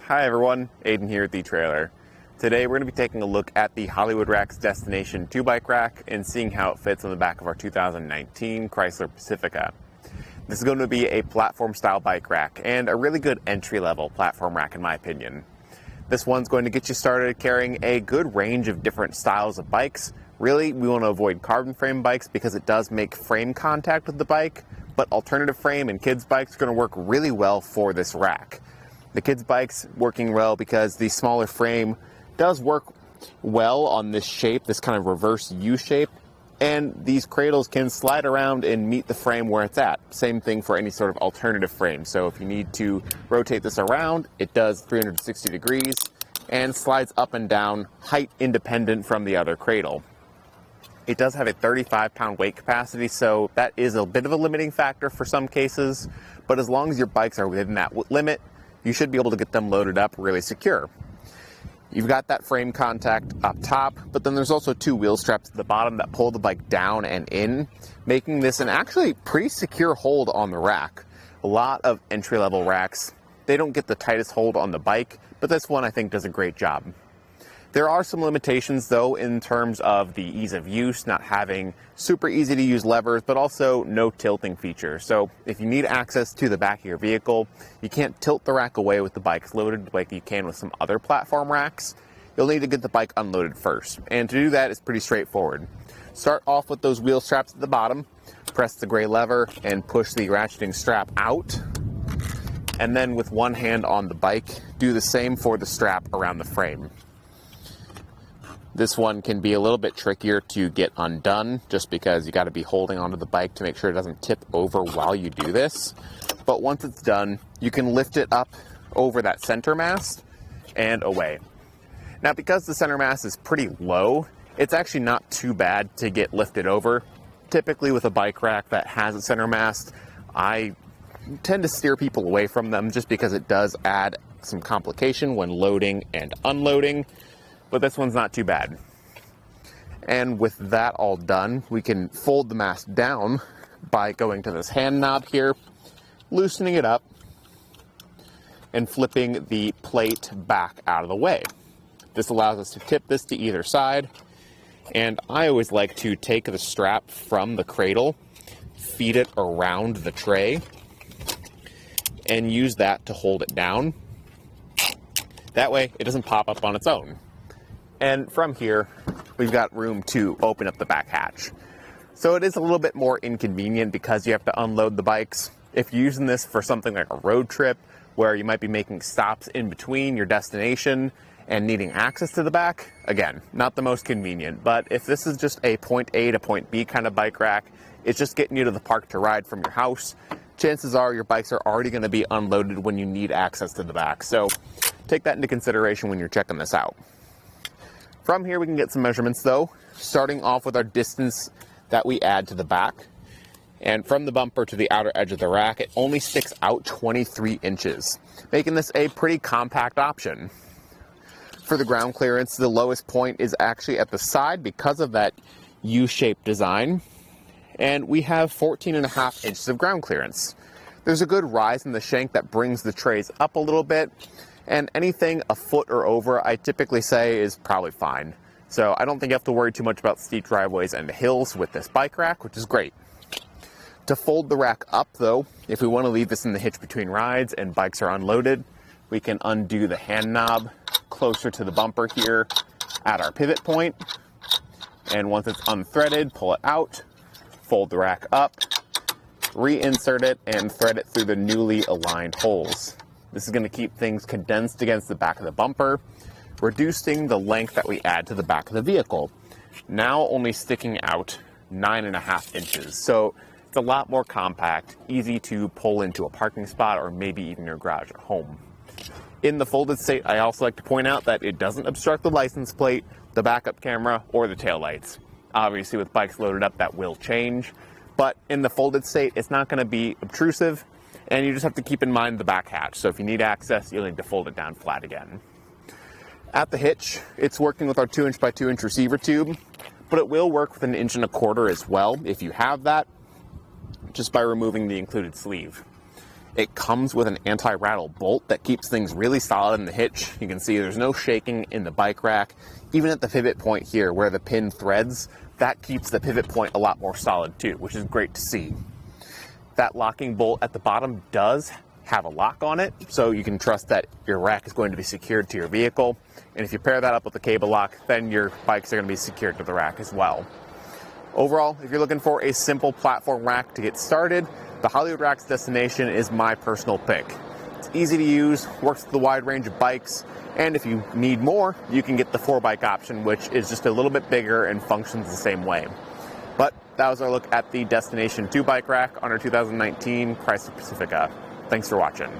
Hi everyone, Aiden here at the trailer. Today we're going to be taking a look at the Hollywood Rack's Destination 2 bike rack and seeing how it fits on the back of our 2019 Chrysler Pacifica. This is going to be a platform style bike rack and a really good entry level platform rack in my opinion. This one's going to get you started carrying a good range of different styles of bikes. Really, we want to avoid carbon frame bikes because it does make frame contact with the bike, but alternative frame and kids bikes are going to work really well for this rack. The kids' bike's working well because the smaller frame does work well on this shape, this kind of reverse U shape, and these cradles can slide around and meet the frame where it's at. Same thing for any sort of alternative frame. So if you need to rotate this around, it does 360 degrees and slides up and down, height independent from the other cradle. It does have a 35-pound weight capacity, so that is a bit of a limiting factor for some cases, but as long as your bikes are within that limit, you should be able to get them loaded up really secure. You've got that frame contact up top, but then there's also two wheel straps at the bottom that pull the bike down and in, making this an actually pretty secure hold on the rack. A lot of entry-level racks, they don't get the tightest hold on the bike, but this one I think does a great job. There are some limitations though in terms of the ease of use, not having super easy to use levers, but also no tilting feature. So if you need access to the back of your vehicle, you can't tilt the rack away with the bikes loaded like you can with some other platform racks. You'll need to get the bike unloaded first. And to do that is pretty straightforward. Start off with those wheel straps at the bottom, press the gray lever and push the ratcheting strap out. And then with one hand on the bike, do the same for the strap around the frame. This one can be a little bit trickier to get undone just because you got to be holding onto the bike to make sure it doesn't tip over while you do this. But once it's done, you can lift it up over that center mast and away. Now, because the center mast is pretty low, it's actually not too bad to get lifted over. Typically with a bike rack that has a center mast, I tend to steer people away from them just because it does add some complication when loading and unloading. But this one's not too bad. And with that all done, we can fold the mast down by going to this hand knob here, loosening it up, and flipping the plate back out of the way. This allows us to tip this to either side, and I always like to take the strap from the cradle, feed it around the tray, and use that to hold it down. That way, it doesn't pop up on its own. And from here, we've got room to open up the back hatch. So it is a little bit more inconvenient because you have to unload the bikes. If you're using this for something like a road trip where you might be making stops in between your destination and needing access to the back, again, not the most convenient. But if this is just a point A to point B kind of bike rack, it's just getting you to the park to ride from your house, chances are your bikes are already going to be unloaded when you need access to the back. So take that into consideration when you're checking this out. From here we can get some measurements though, starting off with our distance that we add to the back. And from the bumper to the outer edge of the rack, it only sticks out 23 inches, making this a pretty compact option. For the ground clearance, the lowest point is actually at the side because of that U-shaped design. And we have 14.5 inches of ground clearance. There's a good rise in the shank that brings the trays up a little bit. And anything a foot or over, I typically say is probably fine. So I don't think you have to worry too much about steep driveways and hills with this bike rack, which is great. To fold the rack up though, if we want to leave this in the hitch between rides and bikes are unloaded, we can undo the hand knob closer to the bumper here at our pivot point. And once it's unthreaded, pull it out, fold the rack up, reinsert it, and thread it through the newly aligned holes. This is going to keep things condensed against the back of the bumper, reducing the length that we add to the back of the vehicle. Now only sticking out 9.5 inches. So it's a lot more compact, easy to pull into a parking spot or maybe even your garage at home. In the folded state, I also like to point out that it doesn't obstruct the license plate, the backup camera, or the taillights. Obviously with bikes loaded up that will change, but in the folded state it's not going to be obtrusive. And you just have to keep in mind the back hatch. So if you need access, you'll need to fold it down flat again. At the hitch, it's working with our 2" by 2" receiver tube, but it will work with an 1¼ as well if you have that, just by removing the included sleeve. It comes with an anti-rattle bolt that keeps things really solid in the hitch. You can see there's no shaking in the bike rack. Even at the pivot point here where the pin threads, that keeps the pivot point a lot more solid too, which is great to see. That locking bolt at the bottom does have a lock on it, so you can trust that your rack is going to be secured to your vehicle. And if you pair that up with a cable lock, then your bikes are going to be secured to the rack as well. Overall, if you're looking for a simple platform rack to get started, the Hollywood Rack's Destination is my personal pick. It's easy to use, works with a wide range of bikes, and if you need more, you can get the 4-bike option, which is just a little bit bigger and functions the same way. But that was our look at the Destination 2 bike rack on our 2019 Chrysler Pacifica. Thanks for watching.